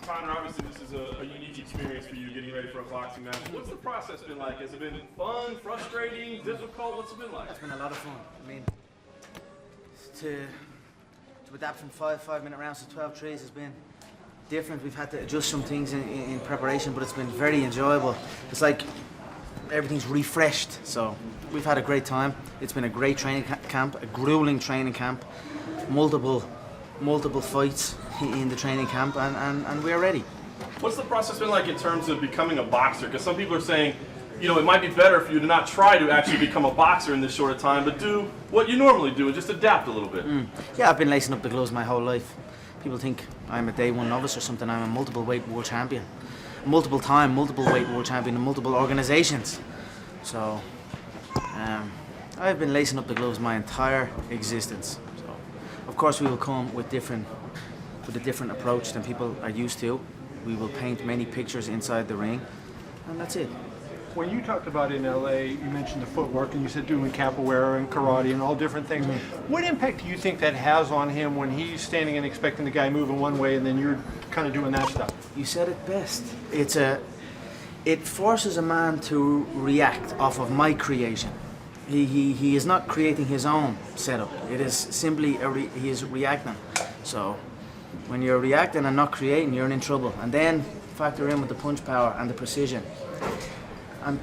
Conor, obviously this is a unique experience for you getting ready for a boxing match. What's the process been like? Has it been fun, frustrating, difficult? What's it been like? It's been a lot of fun. I mean, to adapt from five-minute rounds to 12 threes has been different. We've had to adjust some things in preparation, but it's been very enjoyable. It's like everything's refreshed, so we've had a great time. It's been a great training camp, a grueling training camp, multiple fights in the training camp, and we're ready. What's the process been like in terms of becoming a boxer? Because some people are saying, you know, it might be better for you to not try to actually become a boxer in this short of time, but do what you normally do and just adapt a little bit. Yeah, I've been lacing up the gloves my whole life. People think I'm a day one novice or something. I'm a multiple weight world champion, multiple weight world champion in multiple organizations. So I've been lacing up the gloves my entire existence. So of course we will come with a different approach than people are used to. We will paint many pictures inside the ring, and that's it. When you talked about in LA, you mentioned the footwork, and you said doing capoeira and karate and all different things. What impact do you think that has on him when he's standing and expecting the guy moving one way, and then you're kind of doing that stuff? You said it best. It forces a man to react off of my creation. He is not creating his own setup. It is simply he is reacting. So when you're reacting and not creating, you're in trouble. And then factor in with the punch power and the precision. And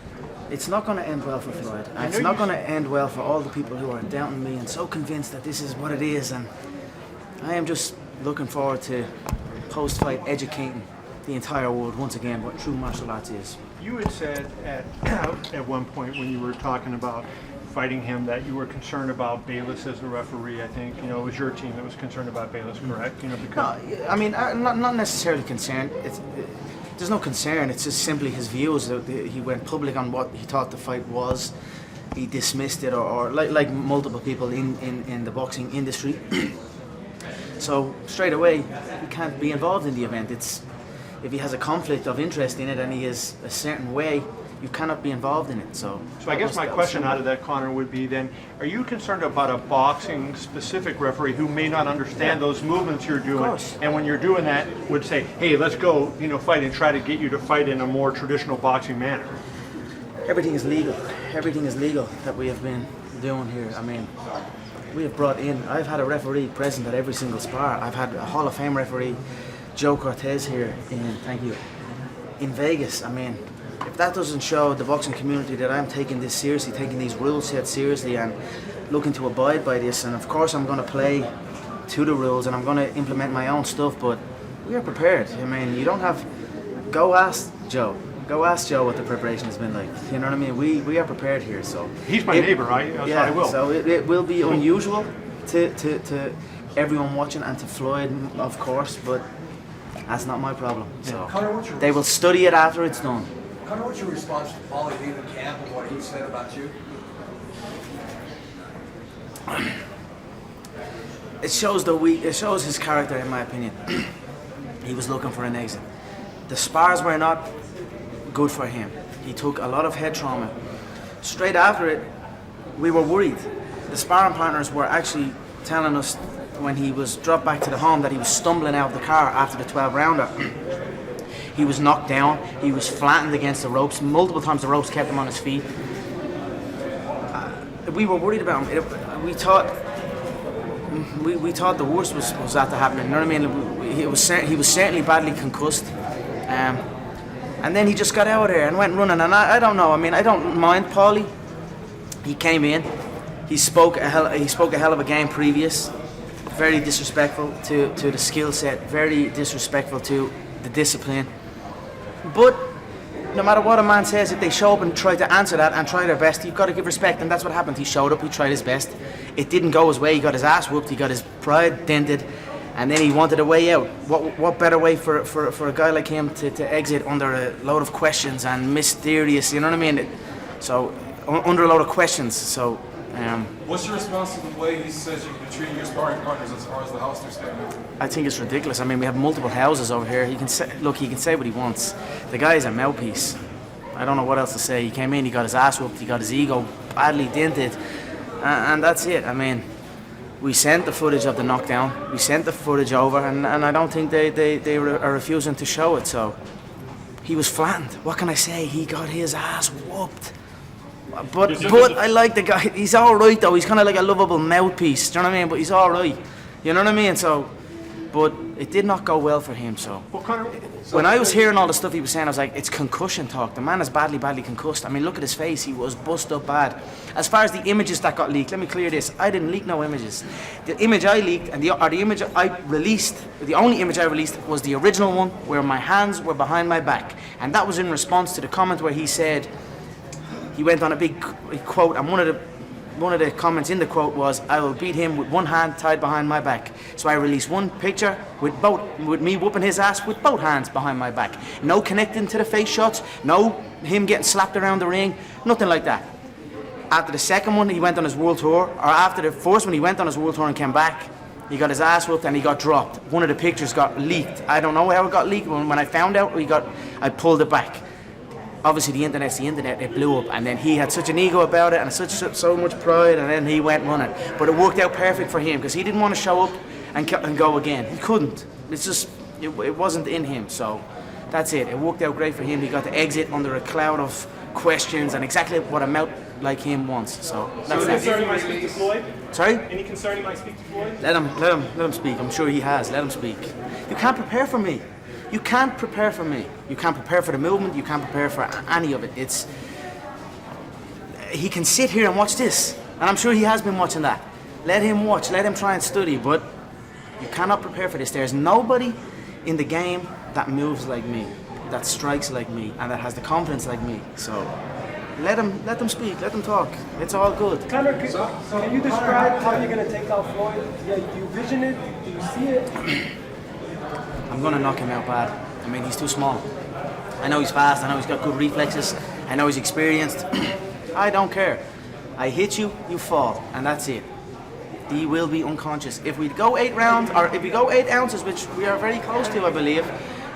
it's not going to end well for Floyd. And it's not going to end well for all the people who are doubting me and so convinced that this is what it is. And I am just looking forward to post-fight educating the entire world once again what true martial arts is. You had said at one point when you were talking about fighting him that you were concerned about Bayless as the referee. I think it was your team that was concerned about Bayless, correct? Because no, I mean not necessarily concerned. There's no concern. It's just simply his views. He went public on what he thought the fight was. He dismissed it, or like multiple people in the boxing industry. So straight away, he can't be involved in the event. If he has a conflict of interest in it and he is a certain way, you cannot be involved in it. So I guess my question out of that, Conor, would be then, are you concerned about a boxing-specific referee who may not understand those movements you're doing, and when you're doing that would say, hey, let's go, fight and try to get you to fight in a more traditional boxing manner? Everything is legal. Everything is legal that we have been doing here. I mean, we have brought in, I've had a referee present at every single spar. I've had a Hall of Fame referee, Joe Cortez here in Vegas. I mean, if that doesn't show the boxing community that I'm taking this seriously, taking these rule sets seriously and looking to abide by this, and of course I'm going to play to the rules and I'm going to implement my own stuff, but we are prepared. I mean, you don't have, go ask Joe what the preparation has been like. You know what I mean? We are prepared here. So he's my neighbor, right? Yeah, I will. So it will be unusual to everyone watching and to Floyd, of course, but that's not my problem. So they will study it after it's done. Conor, what's your response to Paulie leaving camp and what he said about you? It shows his character, in my opinion. He was looking for an exit. The spars were not good for him. He took a lot of head trauma. Straight after it, we were worried. The sparring partners were actually telling us when he was dropped back to the home that he was stumbling out of the car after the 12-rounder. He was knocked down. He was flattened against the ropes. Multiple times the ropes kept him on his feet. We were worried about him. We thought the worst was that to happen. You know what I mean? He was certainly badly concussed. And then he just got out of there and went running. And I don't know. I mean, I don't mind Paulie. He came in. He spoke a hell of a game previous. Very disrespectful to the skill set. Very disrespectful to the discipline. But no matter what a man says, if they show up and try to answer that and try their best, you've got to give respect, and that's what happened. He showed up, he tried his best. It didn't go his way, he got his ass whooped, he got his pride dented, and then he wanted a way out. What better way for a guy like him to exit under a load of questions and mysterious, you know what I mean? So, under a load of questions, so... What's your response to the way he says you've been treating your sparring partners as far as the house they're staying at? I think it's ridiculous. I mean, we have multiple houses over here. He can say what he wants. The guy is a mouthpiece. I don't know what else to say. He came in, he got his ass whooped, he got his ego badly dented, and that's it. I mean, We sent the footage of the knockdown. We sent the footage over, and I don't think they are refusing to show it. So he was flattened. What can I say? He got his ass whooped. But I like the guy. He's all right though. He's kind of like a lovable mouthpiece. Do you know what I mean? But he's all right. You know what I mean? So, but it did not go well for him. So when I was hearing all the stuff he was saying, I was like, it's concussion talk. The man is badly concussed. I mean, look at his face. He was bust up bad. As far as the images that got leaked, let me clear this. I didn't leak no images. The image I leaked and the image I released, the only image I released was the original one where my hands were behind my back, and that was in response to the comment where he said. He went on a big quote, and one of the comments in the quote was, "I will beat him with one hand tied behind my back." So I released one picture with me whooping his ass with both hands behind my back. No connecting to the face shots, no him getting slapped around the ring, nothing like that. After the second one, he went on his world tour, or after the first one, he went on his world tour and came back. He got his ass whooped and he got dropped. One of the pictures got leaked. I don't know how it got leaked. When I found out, I pulled it back. Obviously the internet's the internet, it blew up, and then he had such an ego about it and so much pride, and then he went running. But it worked out perfect for him because he didn't want to show up and go again. He couldn't. It's just, it wasn't in him. So that's it. It worked out great for him. He got to exit under a cloud of questions and exactly what a mouth like him wants. So that's Any concern he might speak to Floyd? Sorry? Any concern he might speak to Floyd? Let him speak. I'm sure he has. Let him speak. You can't prepare for me. You can't prepare for me. You can't prepare for the movement. You can't prepare for any of it. He can sit here and watch this, and I'm sure he has been watching that. Let him watch. Let him try and study. But you cannot prepare for this. There's nobody in the game that moves like me, that strikes like me, and that has the confidence like me. So let them speak. Let them talk. It's all good. Conor, can you describe how you're going to take out Floyd? Yeah, do you vision it? Do you see it? I'm going to knock him out bad. I mean, he's too small. I know he's fast. I know he's got good reflexes. I know he's experienced. I don't care. I hit you, you fall, and that's it. He will be unconscious. If we go 8 rounds, or if we go 8 ounces, which we are very close to, I believe,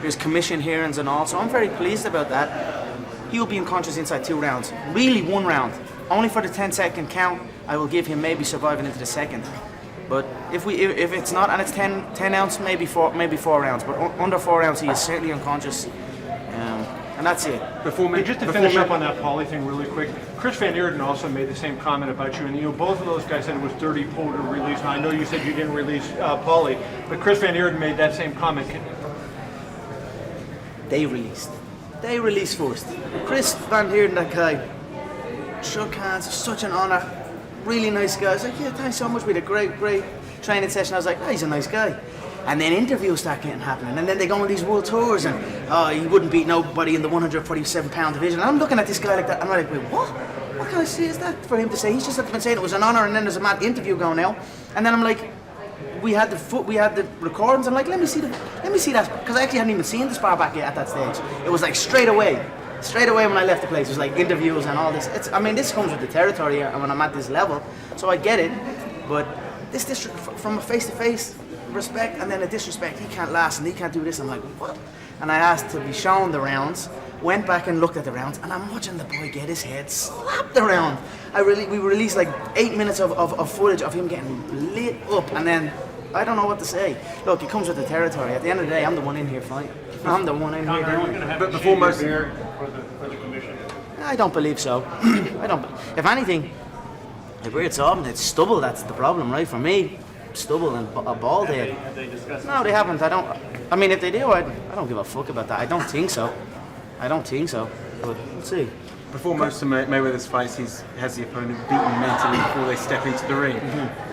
there's commission hearings and all, so I'm very pleased about that. He'll be unconscious inside 2 rounds. Really 1 round. Only for the 10-second count, I will give him maybe surviving into the second. But if it's not, and it's 10 ounce, maybe 4 rounds. But under 4 rounds, he is certainly unconscious, and that's it. Just to finish up on that Paulie thing really quick, Chris Van Eerden also made the same comment about you, and both of those guys said it was dirty pull to release. Now I know you said you didn't release Paulie, but Chris Van Eerden made that same comment. They released first. Chris Van Eerden, that guy, shook hands. Such an honor. Really nice guy. I was like, yeah, thanks so much. We had a great training session. I was like, oh, he's a nice guy. And then interviews start getting happening. And then they go on these world tours and, oh, he wouldn't beat nobody in the 147-pound division. And I'm looking at this guy like that. I'm like, wait, what? What can I say is that for him to say? He's just been saying it was an honor, and then there's a mad interview going now. And then I'm like, we had the recordings. I'm like, let me see that. Because I actually hadn't even seen the spar back yet at that stage. It was like straight away when I left the place, it was like interviews and all this. This comes with the territory when I'm at this level, so I get it. But this from a face-to-face respect, and then a disrespect, he can't last and he can't do this. I'm like, what? And I asked to be shown the rounds, went back and looked at the rounds, and I'm watching the boy get his head slapped around. We released like 8 minutes of footage of him getting lit up, and then I don't know what to say. Look, it comes with the territory. At the end of the day, I'm the one in here fighting. I'm the one in here doing it. But before most for the commission. I don't believe so. If anything, if we're talking, it's stubble. That's the problem, right? For me, stubble and a bald head. Have they discussed No, they haven't. I mean, if they do, I don't give a fuck about that. I don't think so. But we'll see. Before most of Mayweather's fights, he has the opponent beaten mentally before they step into the ring.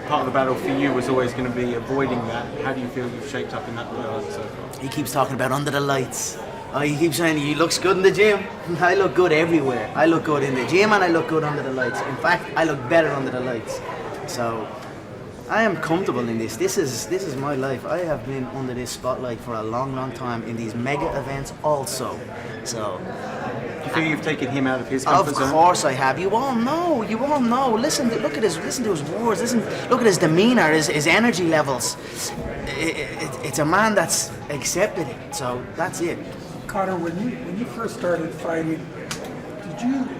Part of the battle for you was always going to be avoiding that. How do you feel you've shaped up in that regard so far? He keeps talking about under the lights. He keeps saying he looks good in the gym. I look good everywhere. I look good in the gym and I look good under the lights. In fact, I look better under the lights. So I am comfortable in this. This is my life. I have been under this spotlight for a long, long time in these mega events also. So do you feel you've taken him out of his comfort zone? Of course I have. You all know. Listen to his words. Look at his demeanor, his energy levels. It's a man that's accepted it. So that's it. Conor, when you first started fighting,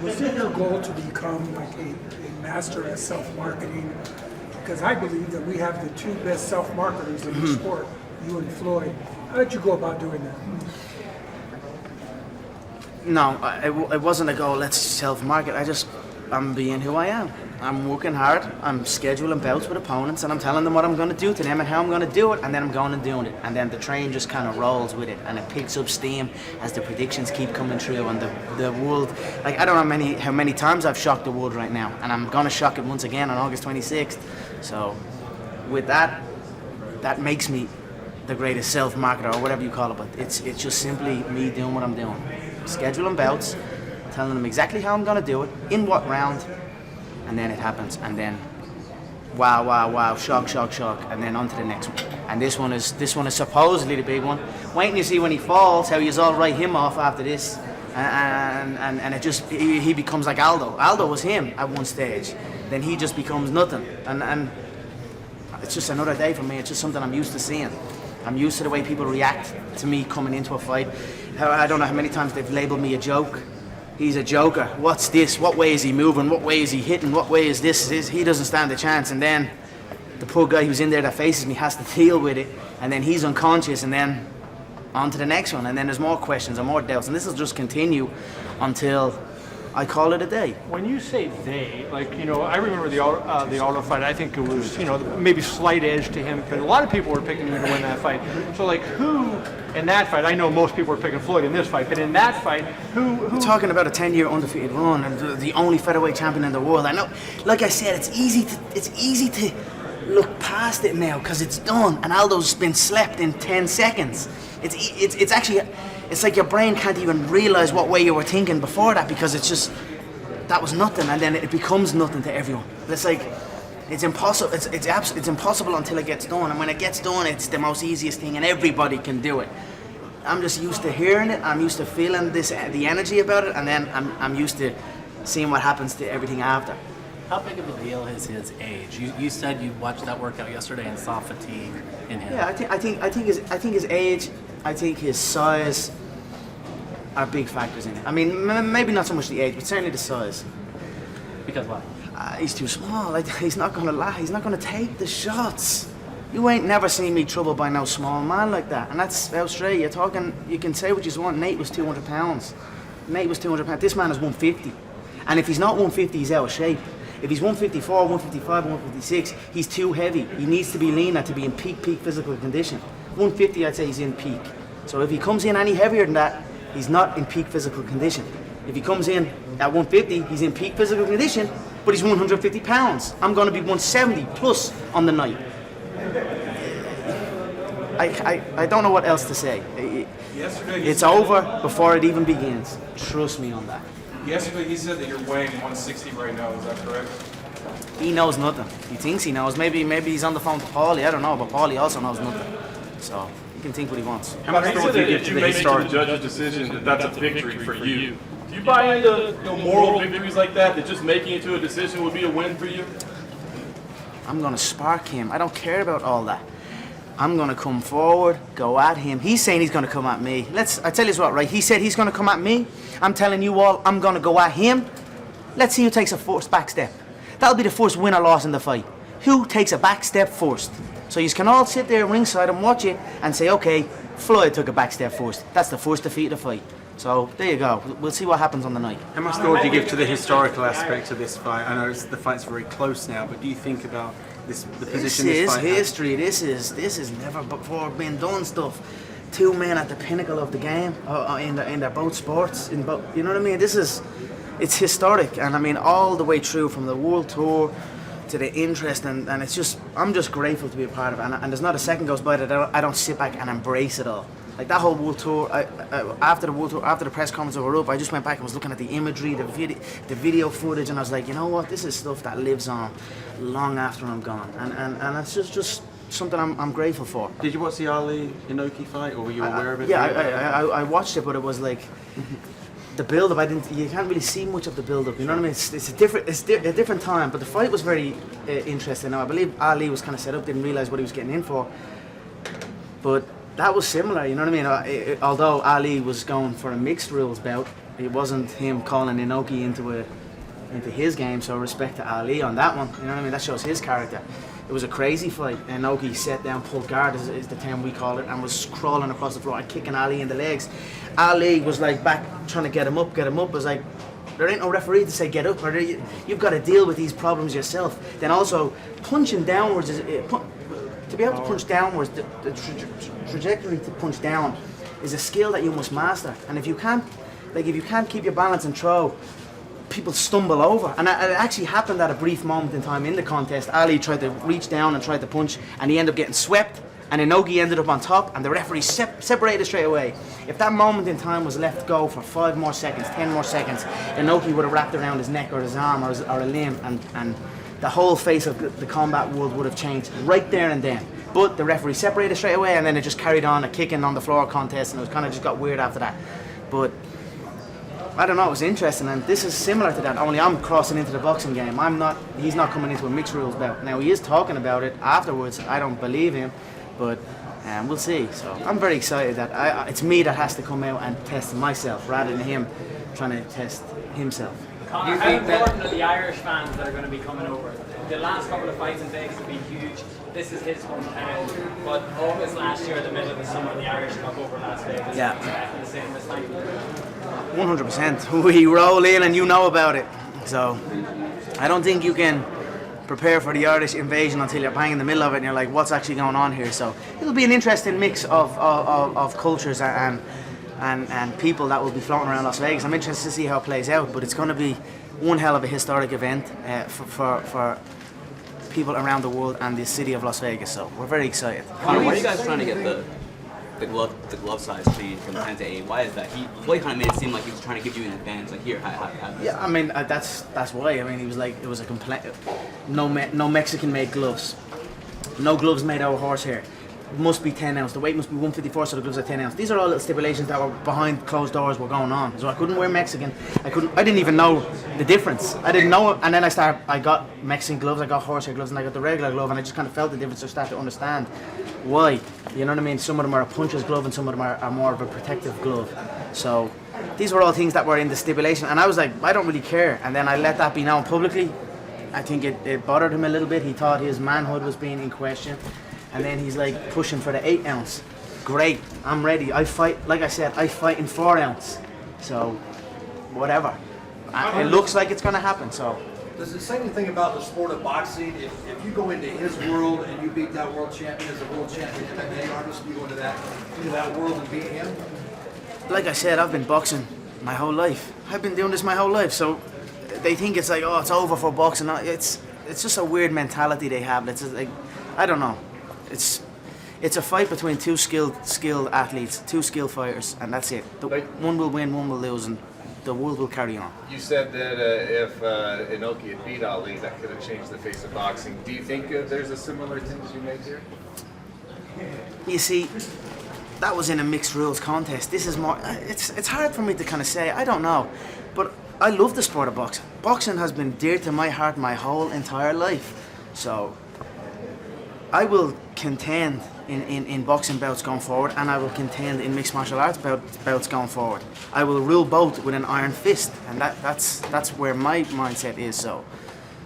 was it your goal to become like a master at self-marketing? because I believe that we have the two best self-marketers in the sport, you and Floyd. How did you go about doing that? No, it wasn't a goal, let's self-market. I'm being who I am. I'm working hard, I'm scheduling bouts with opponents, and I'm telling them what I'm going to do to them and how I'm going to do it, and then I'm going and doing it. And then the train just kind of rolls with it, and it picks up steam as the predictions keep coming true, and the world, like, I don't know how many times I've shocked the world right now, and I'm going to shock it once again on August 26th. So with that makes me the greatest self-marketer, or whatever you call it, but it's just simply me doing what I'm doing. Scheduling bouts, telling them exactly how I'm going to do it, in what round, and then it happens, and then wow, shock, and then on to the next one. And this one is supposedly the big one. Waiting to see when he falls, how you all write him off after this, and it just, he becomes like Aldo. Aldo was him at one stage, then he just becomes nothing, and it's just another day for me. It's just something I'm used to seeing. I'm used to the way people react to me coming into a fight. I don't know how many times they've labeled me a joke. He's a joker. What's this? What way is he moving? What way is he hitting? What way is this? He doesn't stand a chance. And then the poor guy who's in there that faces me has to deal with it. And then he's unconscious. And then on to the next one. And then there's more questions and more doubts. And this will just continue until I call it a day. When you say they, like, you know, I remember the Aldo fight. I think it was, you know, maybe slight edge to him, but a lot of people were picking him to win that fight. So, like, who in that fight? I know most people were picking Floyd in this fight, but in that fight, who? We're talking about a 10-year undefeated run and the only featherweight champion in the world. I know, like I said, it's easy to look past it now because it's done, and Aldo's been slept in 10 seconds. It's actually. It's like your brain can't even realize what way you were thinking before that, because it's just, that was nothing, and then it becomes nothing to everyone. It's like, it's impossible. It's impossible until it gets done, and when it gets done, it's the most easiest thing, and everybody can do it. I'm just used to hearing it. I'm used to feeling the energy about it, and then I'm used to seeing what happens to everything after. How big of a deal is his age? You said you watched that workout yesterday and saw fatigue in him. Yeah, I think his age, I think his size are big factors in it. I mean, maybe not so much the age, but certainly the size. Because what? He's too small. Like, he's not gonna He's not gonna take the shots. You ain't never seen me troubled by no small man like that. And that's out straight. You're talking. You can say what you want. Nate was 200 pounds. Nate was 200 pounds. This man is 150. And if he's not 150, he's out of shape. If he's 154, 155, 156, he's too heavy. He needs to be leaner to be in peak physical condition. 150, I'd say he's in peak. So if he comes in any heavier than that, he's not in peak physical condition. If he comes in at 150, he's in peak physical condition, but he's 150 pounds. I'm going to be 170 plus on the night. I don't know what else to say. It's over before it even begins. Trust me on that. Yesterday he said that you're weighing 160 right now, is that correct? He knows nothing. He thinks he knows. Maybe he's on the phone to Paulie. I don't know, but Paulie also knows nothing. So he can think what he wants. How much thought do you give to the historic judge's decision that's a victory for you? Do you buy into moral victories like that just making it to a decision would be a win for you? I'm going to spark him. I don't care about all that. I'm going to come forward, go at him. He's saying he's going to come at me. I tell you what, right? He said he's going to come at me. I'm telling you all, I'm going to go at him. Let's see who takes a first back step. That'll be the first win or loss in the fight. Who takes a back step first? So you can all sit there ringside and watch it and say, okay, Floyd took a back step first. That's the first defeat of the fight. So there you go. We'll see what happens on the night. How much thought do you give to the historical aspect of this fight? I know the fight's very close now, but do you think about the position this fight has? History. This is never before been done stuff. Two men at the pinnacle of the game in their both sports. You know what I mean? It's historic, and I mean all the way through from the world tour to the interest, and it's just, I'm just grateful to be a part of it, and there's not a second goes by that I don't sit back and embrace it all. Like that whole world tour, after the press conference over up, I just went back and was looking at the imagery, the video footage, and I was like, you know what, this is stuff that lives on long after I'm gone, and it's just something I'm grateful for. Did you watch the Ali Inoki fight, or were you aware of it? Yeah, I watched it, but it was like the build-up. You can't really see much of the build-up. You know what I mean? It's a different time, but the fight was very interesting. Now I believe Ali was kind of set up, didn't realize what he was getting in for, but that was similar. You know what I mean? Although Ali was going for a mixed rules bout, it wasn't him calling Inoki into his game. So respect to Ali on that one. You know what I mean? That shows his character. It was a crazy fight. And Inoki set down, pulled guard is the term we call it, and was crawling across the floor and kicking Ali in the legs. Ali was like back trying to get him up. It was like, there ain't no referee to say get up, or you've got to deal with these problems yourself. Then also, punching downwards, to be able to punch downwards, the trajectory to punch down is a skill that you must master. And if you can't keep your balance and throw, people stumble over. And it actually happened at a brief moment in time in the contest. Ali tried to reach down and tried to punch, and he ended up getting swept, and Inoki ended up on top, and the referee separated straight away. If that moment in time was left go for 5 more seconds, 10 more seconds, Inoki would have wrapped around his neck or his arm or a limb, and the whole face of the combat world would have changed right there and then. But the referee separated straight away, and then it just carried on a kicking on the floor contest, and it was kind of just got weird after that. But I don't know, it was interesting, and this is similar to that, only I'm crossing into the boxing game. He's not coming into a mixed rules bout. Now, he is talking about it afterwards. I don't believe him, but we'll see. So I'm very excited that it's me that has to come out and test myself rather than him trying to test himself. Connor, how important are the Irish fans that are going to be coming over? The last couple of fights in Vegas have been huge. This is his hometown. But August last year, in the middle of the summer, the Irish took over Las Vegas. Yeah. Exactly the same this time. 100%. We roll in and you know about it. So I don't think you can prepare for the Irish invasion until you're bang in the middle of it and you're like, what's actually going on here? So it'll be an interesting mix of cultures and people that will be floating around Las Vegas. I'm interested to see how it plays out, but it's going to be one hell of a historic event for people around the world and the city of Las Vegas. So we're very excited. Conor, why are you guys trying to get the glove size change from 10 to 8? Why is that? Floyd kind of made it seem like he was trying to give you an advantage. Like, here, have this. Yeah, I mean that's why. I mean, he was like, it was a complaint. No Mexican made gloves. No gloves made out of horsehair. Must be 10 ounce. The weight must be 154, so the gloves are 10 ounce. These are all little stipulations that were behind closed doors were going on. So I couldn't wear Mexican. I didn't even know the difference. I didn't know it. And then I got Mexican gloves, I got horsehair gloves, and I got the regular glove, and I just kind of felt the difference. So I started to understand why. You know what I mean? Some of them are a puncher's glove, and some of them are more of a protective glove. So these were all things that were in the stipulation, and I was like, I don't really care. And then I let that be known publicly. I think it bothered him a little bit. He thought his manhood was being in question. And then he's like pushing for the 8 ounce. Great, I'm ready. I fight, like I said, I fight in 4 ounce. So, whatever. It looks like it's going to happen, so. Does it say anything about the sport of boxing? If you go into his world and you beat that world champion as a world champion MMA artist, you go into that world and beat him? Like I said, I've been boxing my whole life. I've been doing this my whole life, so they think it's like, oh, it's over for boxing. It's just a weird mentality they have. It's just like, I don't know. It's a fight between two skilled athletes, two skilled fighters, and that's it. One will win, one will lose, and the world will carry on. You said that if Inoki had beat Ali, that could have changed the face of boxing. Do you think there's a similar thing as you made here? You see, that was in a mixed rules contest. This is more. It's hard for me to kind of say. I don't know, but I love the sport of boxing. Boxing has been dear to my heart my whole entire life. So I will contend in boxing bouts going forward, and I will contend in mixed martial arts bouts going forward. I will rule both with an iron fist, and that's where my mindset is. So,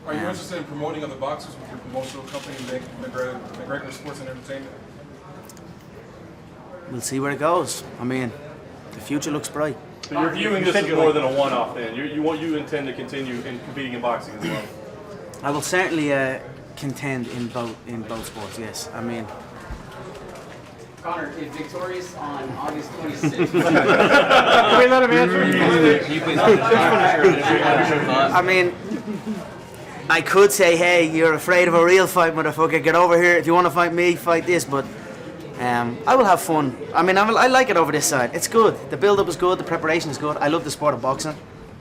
are you interested in promoting other boxers with your promotional company, McGregor Sports and Entertainment? We'll see where it goes. I mean, the future looks bright. So you're viewing this as more than a one-off, then. You intend to continue in competing in boxing as well. I will certainly contend in both sports. Yes, I mean. Conor, if victorious on August 26th. Can we let him answer? Can you please I mean, I could say, hey, you're afraid of a real fight, motherfucker. Get over here. If you want to fight me, fight this. But I will have fun. I mean, I like it over this side. It's good. The build-up is good. The preparation is good. I love the sport of boxing.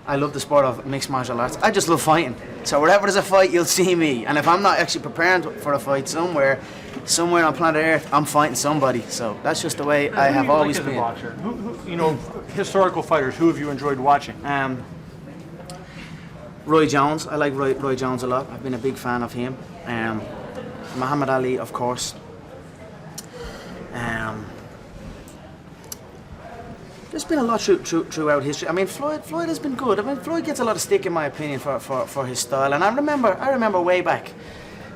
I love the sport of mixed martial arts. I just love fighting. So wherever there's a fight, you'll see me. And if I'm not actually preparing for a fight somewhere on planet Earth, I'm fighting somebody. So that's just the way I have always been. Who, historical fighters, who have you enjoyed watching? Roy Jones. I like Roy Jones a lot. I've been a big fan of him. Muhammad Ali, of course. There's been a lot throughout history. I mean, Floyd has been good. I mean, Floyd gets a lot of stick, in my opinion, for his style. And I remember way back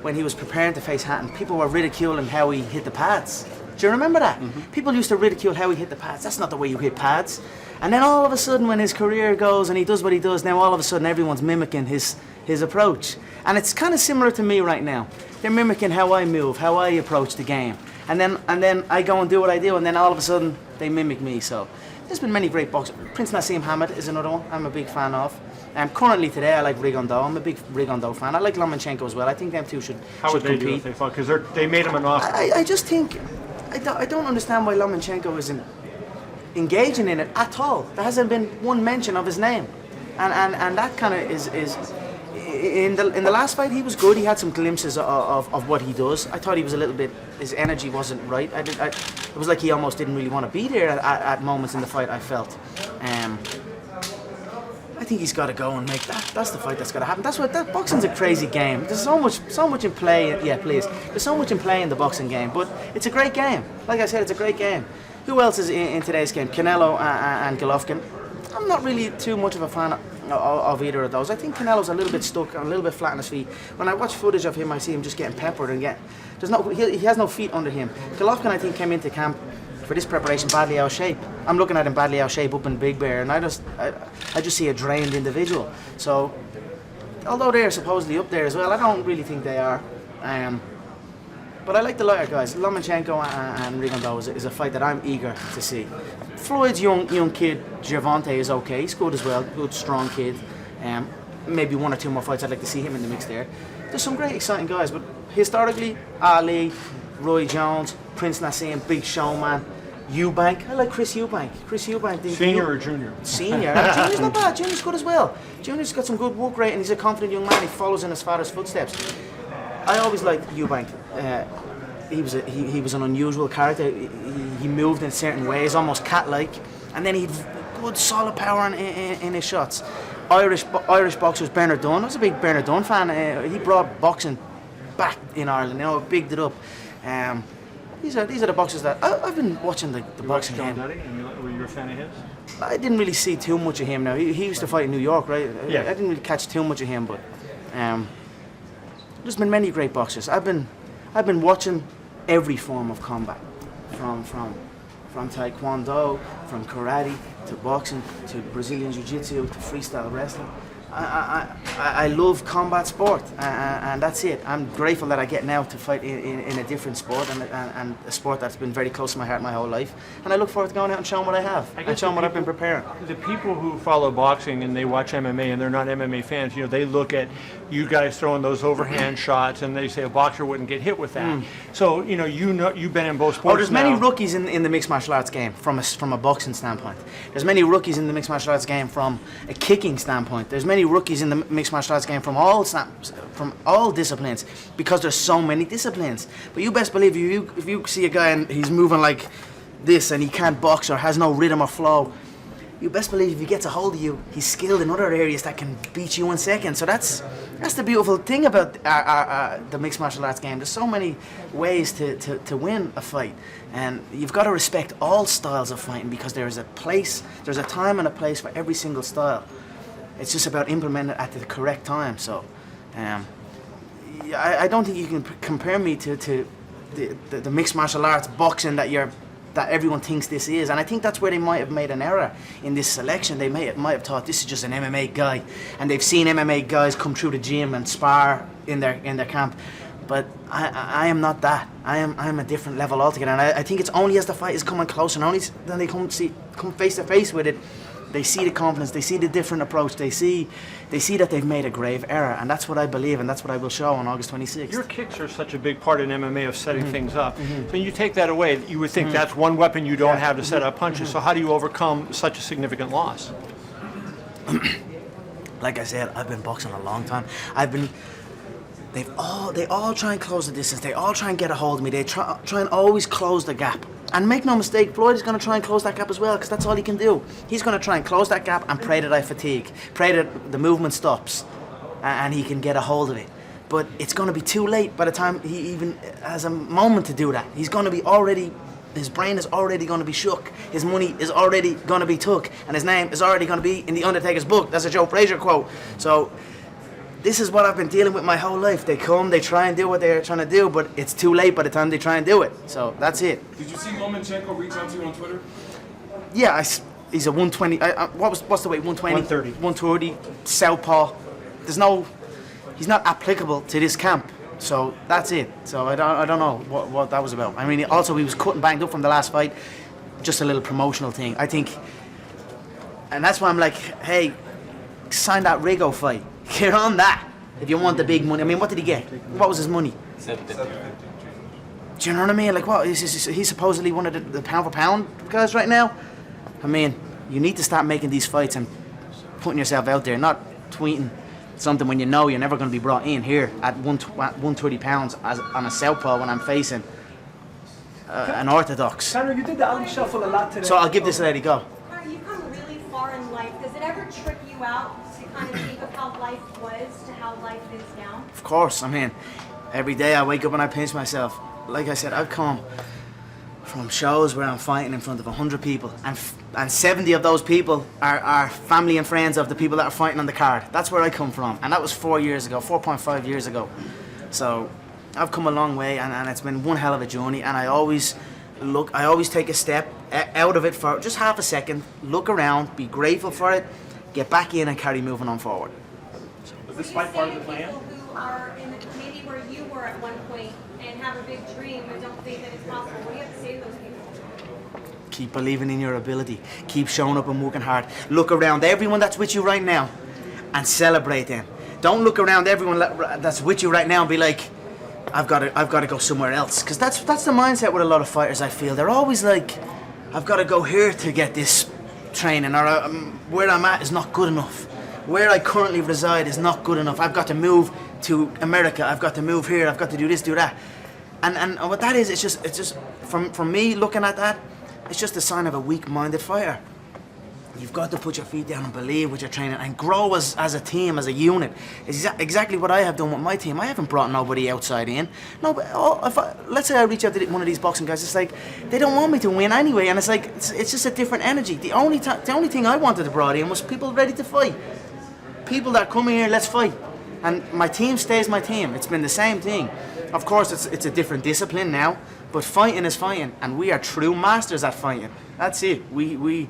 when he was preparing to face Hatton, people were ridiculing how he hit the pads. Do you remember that? People used to ridicule how he hit the pads. That's not the way you hit pads. And then all of a sudden, when his career goes and he does what he does, now all of a sudden everyone's mimicking his approach. And it's kind of similar to me right now. They're mimicking how I move, how I approach the game. And then I go and do what I do, and then all of a sudden they mimic me. So there's been many great boxers. Prince Nassim Hamed is another one I'm a big fan of. Currently today I like Rigondeaux. I'm a big Rigondeaux fan. I like Lomachenko as well. I think them two should How would they compete. do if they fought? Because they made him an offer. I just think I don't understand why Lomachenko isn't engaging in it at all. There hasn't been one mention of his name, and that kind of is in the last fight he was good. He had some glimpses of what he does. I thought he was a little bit, his energy wasn't right. It was like he almost didn't really want to be there at moments in the fight. I felt. I think he's got to go and make that. That's the fight that's got to happen. That boxing's a crazy game. There's so much in play. Yeah, please. There's so much in play in the boxing game, but it's a great game. Like I said, it's a great game. Who else is in today's game? Canelo and Golovkin. I'm not really too much of a fan of either of those. I think Canelo's a little bit stuck and a little bit flat on his feet. When I watch footage of him, I see him just getting peppered and he has no feet under him. Golovkin, I think, came into camp for this preparation badly out of shape. I'm looking at him badly out of shape up in Big Bear, and I just see a drained individual. So, although they're supposedly up there as well, I don't really think they are. But I like the lighter guys. Lomachenko and Rigondeaux is a fight that I'm eager to see. Floyd's young kid, Gervonta, is okay. He's good as well. Good, strong kid. Maybe one or two more fights I'd like to see him in the mix there. There's some great, exciting guys, but historically, Ali, Roy Jones, Prince Nassim, Big Showman, Eubank. I like Chris Eubank. Senior or junior? Senior. Junior's not bad. Junior's good as well. Junior's got some good work rate, and he's a confident young man. He follows in his father's footsteps. I always liked Eubank. He was an unusual character. He moved in certain ways, almost cat-like, and then he'd good solid power in his shots. Irish boxers, Bernard Dunn. I was a big Bernard Dunn fan. He brought boxing back in Ireland. Bigged it up. These are the boxers that I've been watching the boxing game. Were you a fan of his? I didn't really see too much of him. Now he used to fight in New York, right? Yeah. I didn't really catch too much of him, but there's been many great boxers. I've been watching every form of combat, from taekwondo, from karate to boxing to Brazilian jiu-jitsu to freestyle wrestling. I love combat sport, and that's it. I'm grateful that I get now to fight in a different sport and a sport that's been very close to my heart my whole life. And I look forward to going out and showing what I have and showing what I've been preparing. The people who follow boxing and they watch MMA and they're not MMA fans, they look at you guys throwing those overhand shots and they say a boxer wouldn't get hit with that. So you've been in both sports. There's many rookies in the mixed martial arts game from a boxing standpoint. There's many rookies in the mixed martial arts game from a kicking standpoint. There's many rookies in the mixed martial arts game from all disciplines, because there's so many disciplines. But you best believe if you see a guy and he's moving like this and he can't box or has no rhythm or flow, you best believe if he gets a hold of you, he's skilled in other areas that can beat you in seconds. So that's the beautiful thing about the mixed martial arts game. There's so many ways to win a fight, and you've got to respect all styles of fighting, because there's a time and a place for every single style. It's just about implementing it at the correct time. So I don't think you can compare me to the mixed martial arts boxing that everyone thinks this is, and I think that's where they might have made an error in this selection. They might have thought this is just an MMA guy, and they've seen MMA guys come through the gym and spar in their camp. But I am not that. I'm a different level altogether, and I think it's only as the fight is coming closer, and only then they come face to face with it, they see the confidence, they see the different approach, they see that they've made a grave error, and that's what I believe, and that's what I will show on August 26th. Your kicks are such a big part in MMA of setting things up. So when you take that away, you would think that's one weapon you don't have to set up punches. So how do you overcome such a significant loss? Like I said, I've been boxing a long time. They all try and close the distance. They all try and get a hold of me. They try and always close the gap. And make no mistake, Floyd is going to try and close that gap as well, because that's all he can do. He's going to try and close that gap and pray that I fatigue, pray that the movement stops, and he can get a hold of it. But it's going to be too late by the time he even has a moment to do that. He's going to be his brain is already going to be shook. His money is already going to be took, and his name is already going to be in the Undertaker's book. That's a Joe Frazier quote. So this is what I've been dealing with my whole life. They come, they try and do what they're trying to do, but it's too late by the time they try and do it. So that's it. Did you see Lomachenko reach out to you on Twitter? Yeah, he's a 120. What's the weight? 120. 130. 130. Southpaw. He's not applicable to this camp. So that's it. So I don't know what that was about. I mean, also he was cut and banged up from the last fight. Just a little promotional thing, I think. And that's why I'm like, hey, sign that Rigo fight. Get on that if you want the big money. I mean, what did he get? What was his money? 750. Do you know what I mean? Like, what? He's supposedly one of the pound for pound guys right now. I mean, you need to start making these fights and putting yourself out there, not tweeting something when you know you're never going to be brought in here at 130 pounds on a southpaw when I'm facing an orthodox. Conor, you did the Ali Shuffle a lot today. So I'll give this lady a go. Conor, you've come really far in life. Does it ever trip you out to kind of think of how life was to how life is now? Of course, I mean, every day I wake up and I pinch myself. Like I said, I've come from shows where I'm fighting in front of 100 people, and 70 of those people are family and friends of the people that are fighting on the card. That's where I come from, and that was 4.5 years ago. So I've come a long way, and it's been one hell of a journey, and I always take a step out of it for just half a second, look around, be grateful for it, get back in and carry moving on forward. Was this fight part of the plan? People who are in maybe where you were at one point and have a big dream and don't think that it's possible, what do you have to say to those people? Keep believing in your ability. Keep showing up and working hard. Look around everyone that's with you right now and celebrate them. Don't look around everyone that's with you right now and be like, I've got to go somewhere else. Because that's the mindset with a lot of fighters, I feel. They're always like, I've got to go here to get this training, or where I'm at is not good enough. Where I currently reside is not good enough. I've got to move to America. I've got to move here. I've got to do this, do that. And what that is, it's just from me looking at that, it's just a sign of a weak-minded fighter. You've got to put your feet down and believe with your training and grow as a team, as a unit. It's exactly what I have done with my team. I haven't brought nobody outside in. No, but let's say I reach out to one of these boxing guys, it's like they don't want me to win anyway, and it's like it's just a different energy. The only thing I wanted to brought in was people ready to fight. People that come here, let's fight. And my team stays my team. It's been the same thing. Of course, it's a different discipline now, but fighting is fighting, and we are true masters at fighting. That's it. We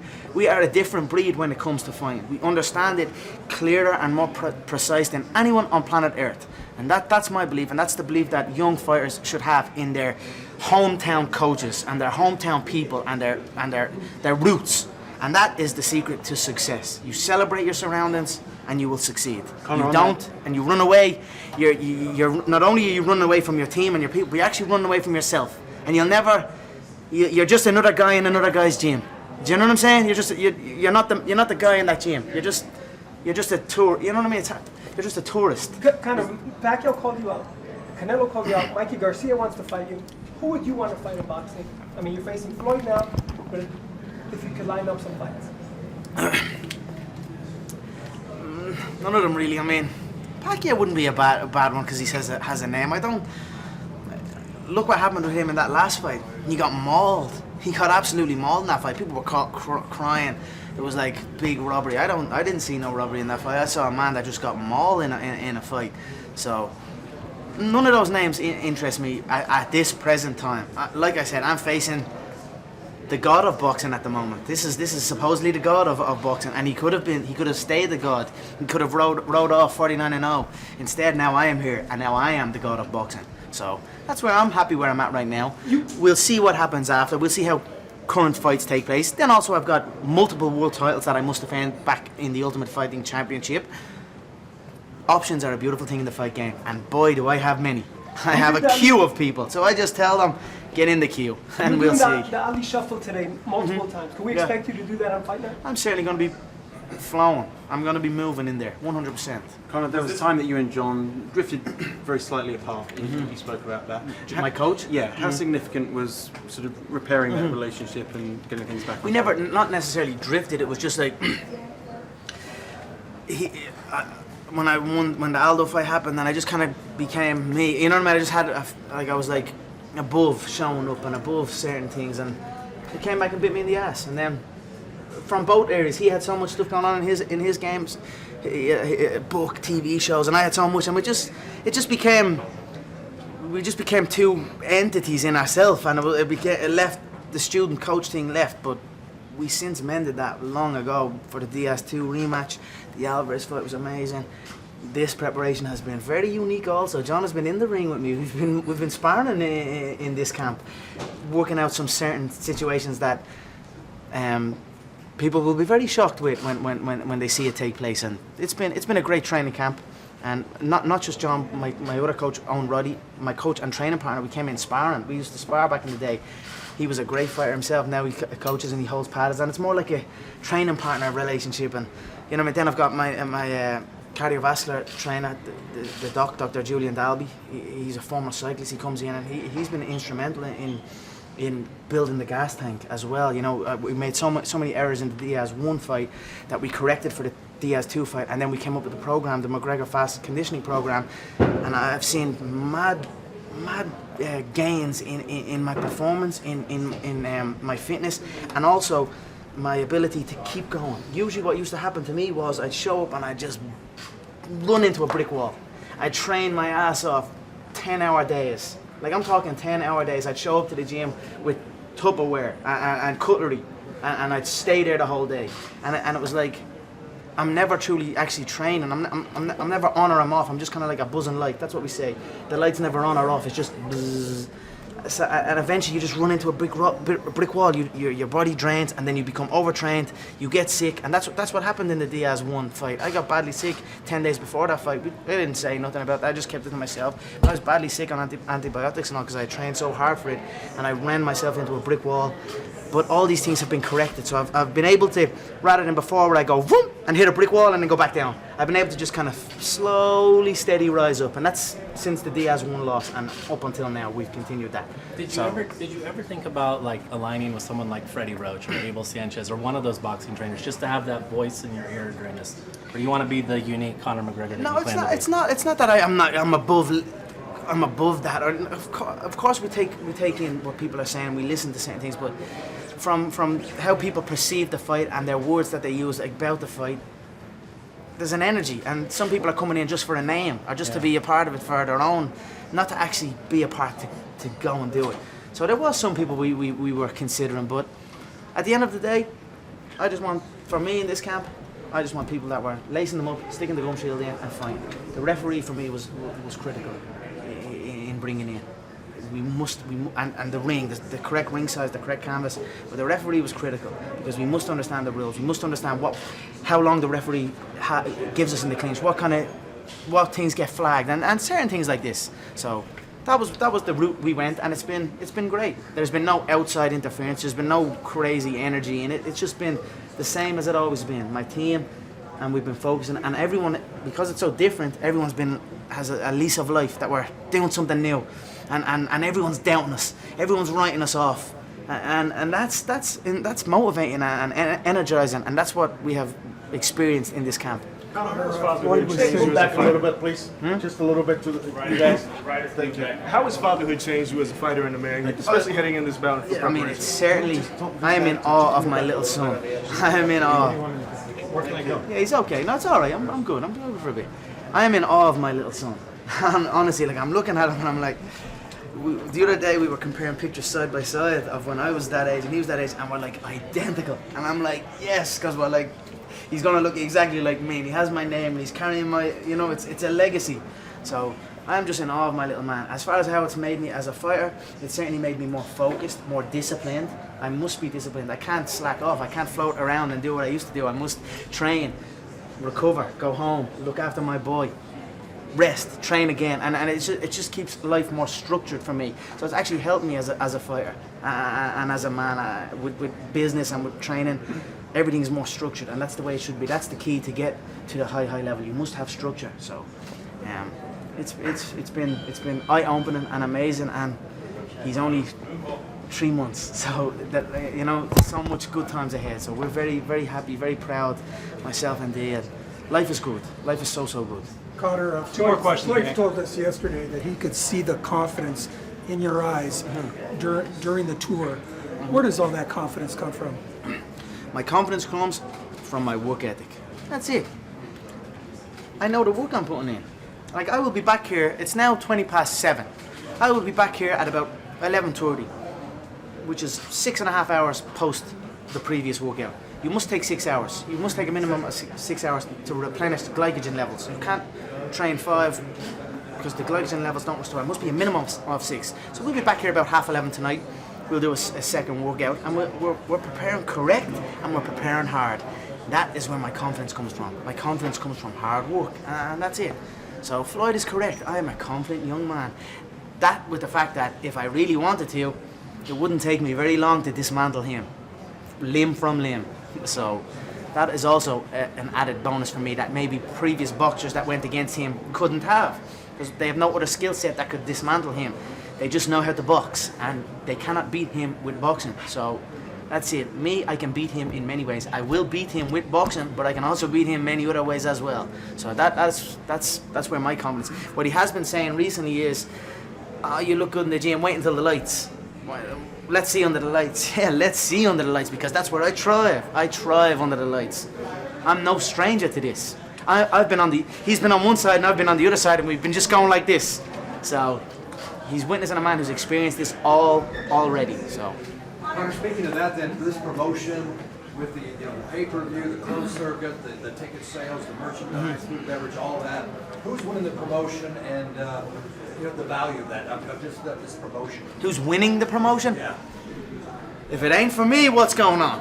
are a different breed when it comes to fighting. We understand it clearer and more precise than anyone on planet Earth. And that's my belief, and that's the belief that young fighters should have in their hometown coaches and their hometown people and their roots. And that is the secret to success. You celebrate your surroundings, and you will succeed. You don't, and you run away. You're not only are you running away from your team and your people, but you're actually running away from yourself. And you'll never. You're just another guy in another guy's gym. Do you know what I'm saying? You're not the guy in that gym. You're just a tour. You know what I mean? You're just a tourist. Kind of. Pacquiao called you out. Canelo called you out. Mikey Garcia wants to fight you. Who would you want to fight in boxing? I mean, you're facing Floyd now, but if you could line up some fights. None of them really. I mean, Pacquiao wouldn't be a bad one because he has a name. I don't. Look what happened with him in that last fight. He got mauled. He got absolutely mauled in that fight. People were crying. It was like big robbery. I didn't see no robbery in that fight. I saw a man that just got mauled in a fight. So none of those names interest me at this present time. Like I said, I'm facing the god of boxing at the moment. This is supposedly the god of boxing, and he could have stayed the god. He could have rode off 49-0. Instead, now I am here, and now I am the god of boxing. So that's where I'm happy where I'm at right now. We'll see what happens after. We'll see how current fights take place. Then also I've got multiple world titles that I must defend back in the Ultimate Fighting Championship. Options are a beautiful thing in the fight game, and boy do I have many. I have a queue of people, so I just tell them, get in the queue, and we'll see. The Ali Shuffle today multiple times. Can we expect you to do that on Fight Night? I'm certainly going to be flowing. I'm going to be moving in there, 100%. Conor, there was a time that you and John drifted very slightly apart. You spoke about that. My coach? Yeah. How significant was sort of repairing that relationship and getting things back? We never, not necessarily drifted. It was just like when the Aldo fight happened, then I just kind of became me. You know what I mean? I just had I was like above showing up and above certain things, and it came back and bit me in the ass. And then from both areas. He had so much stuff going on in his games, book, TV shows, and I had so much, and we just became two entities in ourselves, and it left the student coach thing left, but we since mended that long ago for the Diaz 2 rematch. The Alvarez fight was amazing. This preparation has been very unique also. John has been in the ring with me. We've been sparring in this camp, working out some certain situations that people will be very shocked with when they see it take place. And it's been a great training camp. And not just John, my other coach, Owen Roddy, my coach and training partner, we came in sparring. We used to spar back in the day. He was a great fighter himself. Now he coaches and he holds paddles, and it's more like a training partner relationship. And you know, then I've got my cardiovascular trainer, the Dr. Julian Dalby. He's a former cyclist. He comes in and he's been instrumental in building the gas tank as well. You know, we made so many errors in the Diaz 1 fight that we corrected for the Diaz 2 fight, and then we came up with the program, the McGregor Fast Conditioning Program, and I've seen mad gains in my performance, in my fitness, and also my ability to keep going. Usually what used to happen to me was I'd show up and I'd just run into a brick wall. I'd train my ass off 10-hour days. Like, I'm talking 10-hour days. I'd show up to the gym with Tupperware and cutlery, and I'd stay there the whole day. And it was like, I'm never truly actually training. I'm never on or I'm off. I'm just kind of like a buzzing light. That's what we say. The light's never on or off. It's just buzz. So, and eventually you just run into a brick wall. Your body drains, and then you become overtrained. You get sick, and that's what happened in the Diaz 1 fight. I got badly sick 10 days before that fight. I didn't say nothing about that. I just kept it to myself. I was badly sick on antibiotics and all because I trained so hard for it, and I ran myself into a brick wall. But all these things have been corrected, so I've been able to, rather than before where I go vroom and hit a brick wall and then go back down, I've been able to just kind of slowly, steady rise up, and that's since the Diaz 1 loss, and up until now we've continued that. Did you ever think about like aligning with someone like Freddie Roach or Abel Sanchez or one of those boxing trainers just to have that voice in your ear during this, or you want to be the unique Conor McGregor that No, you plan to be? it's not that I'm above that. Of course we take in what people are saying, we listen to certain things, but from how people perceive the fight and their words that they use about the fight, there's an energy, and some people are coming in just for a name or just to be a part of it for their own, not to actually be a part to go and do it. So there was some people we were considering, but at the end of the day, I just want, for me in this camp, I just want people that were lacing them up, sticking the gum shield in and fighting. The referee for me was critical in bringing in. And the ring, the correct ring size, the correct canvas. But the referee was critical because we must understand the rules. We must understand how long the referee gives us in the clinch, what things get flagged, and certain things like this. So that was the route we went, and it's been great. There's been no outside interference. There's been no crazy energy in it. It's just been the same as it always been. My team, and we've been focusing, and everyone, because it's so different, everyone's has a lease of life that we're doing something new. And everyone's doubting us, everyone's writing us off, and that's motivating and energizing, and that's what we have experienced in this camp. Floyd would say back a little bit, please. Just a little bit to you guys. Thank you. How has fatherhood changed you as a fighter and a man, especially heading in this bout? I mean, it's certainly. I am in awe of my little son. I am in awe. Yeah, he's okay. No, it's all right. I'm good. I'm good for a bit. I am in awe of my little son. Honestly, like, I'm looking at him and I'm like. The other day we were comparing pictures side by side of when I was that age and he was that age, and we're like identical. And I'm like, yes, because we're like, he's gonna look exactly like me. And he has my name and he's carrying my, it's a legacy. So I'm just in awe of my little man. As far as how it's made me as a fighter, it certainly made me more focused, more disciplined. I must be disciplined. I can't slack off. I can't float around and do what I used to do. I must train, recover, go home, look after my boy. Rest, train again, and it just keeps life more structured for me. So it's actually helped me as a fighter and as a man with business and with training. Everything's more structured, and that's the way it should be. That's the key to get to the high level. You must have structure. So it's been eye-opening and amazing, and he's only 3 months, so that so much good times ahead. So we're very, very happy, very proud, myself and Dad. Life is good. Life is so good. Conor, Two more questions. Floyd told us yesterday that he could see the confidence in your eyes during the tour. Where does all that confidence come from? My confidence comes from my work ethic. That's it. I know the work I'm putting in. Like, I will be back here, it's now 7:20. I will be back here at about 11:30, which is 6.5 hours post the previous workout. You must take 6 hours. You must take a minimum of 6 hours to replenish the glycogen levels. You can't train 5 because the glycogen levels don't restore. It must be a minimum of 6. So we'll be back here about 11:30 tonight. We'll do a second workout, and we're preparing correct, and we're preparing hard. That is where my confidence comes from. My confidence comes from hard work, and that's it. So Floyd is correct. I am a confident young man. That with the fact that if I really wanted to, it wouldn't take me very long to dismantle him, limb from limb. So that is also an added bonus for me that maybe previous boxers that went against him couldn't have, because they have no other skill set that could dismantle him. They just know how to box, and they cannot beat him with boxing. So that's it. Me, I can beat him in many ways. I will beat him with boxing, but I can also beat him many other ways as well. So that's where my confidence. What he has been saying recently is, "Oh, you look good in the gym. Wait until the lights. Well, let's see under the lights." Yeah, let's see under the lights, because that's where I thrive. I thrive under the lights. I'm no stranger to this. He's been on one side and I've been on the other side, and we've been just going like this. So he's witnessing a man who's experienced this already. So. Conor, speaking of that, then this promotion with the pay-per-view, the closed circuit, the ticket sales, the merchandise, food and beverage, all that. Who's winning the promotion and the value of that? Of just this promotion. Who's winning the promotion? Yeah. If it ain't for me, what's going on?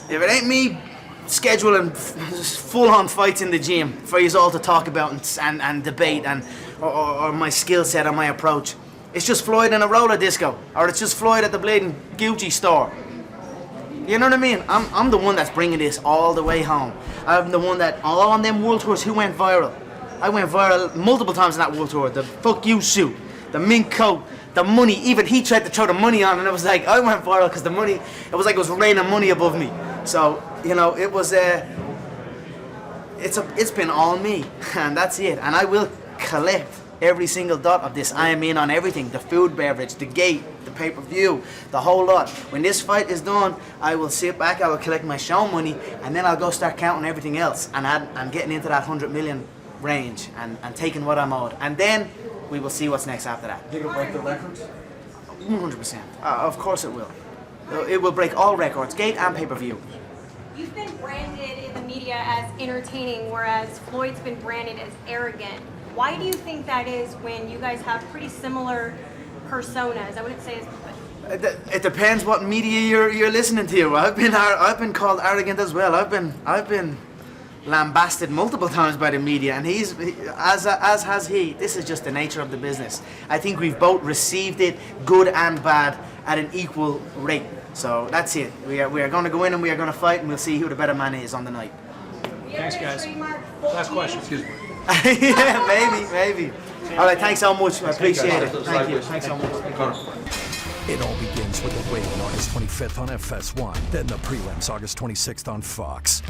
If it ain't me scheduling full-on fights in the gym for you all to talk about and debate or my skill set or my approach, it's just Floyd in a roller disco, or it's just Floyd at the bleeding Gucci store. You know what I mean? I'm the one that's bringing this all the way home. I'm the one that, all on them world tours, who went viral? I went viral multiple times in that world tour. The fuck you suit, the mink coat, the money. Even he tried to throw the money on, and it was like, I went viral because the money, it was like it was raining money above me. So, it was, it's been all me, and that's it. And I will collect every single dot of this. I am in on everything: the food, beverage, the gate, the pay-per-view, the whole lot. When this fight is done, I will sit back, I will collect my show money, and then I'll go start counting everything else. And I'm getting into that 100 million range and taking what I'm owed. And then we will see what's next after that. Think it'll break the records? 100%. Of course it will. It will break all records, gate and pay-per-view. You've been branded in the media as entertaining, whereas Floyd's been branded as arrogant. Why do you think that is when you guys have pretty similar personas? I wouldn't say as... It depends what media you're listening to. I've been called arrogant as well. I've been lambasted multiple times by the media, and as has he. This is just the nature of the business. I think we've both received it, good and bad, at an equal rate. So that's it. We are going to go in and we are going to fight, and we'll see who the better man is on the night. Thanks, guys. Last question. Excuse me. Yeah, maybe. All right, thanks so much. I appreciate it. Thank you. Thanks so much. It all begins with the weigh-in August 25th on FS1, then the prelims August 26th on Fox.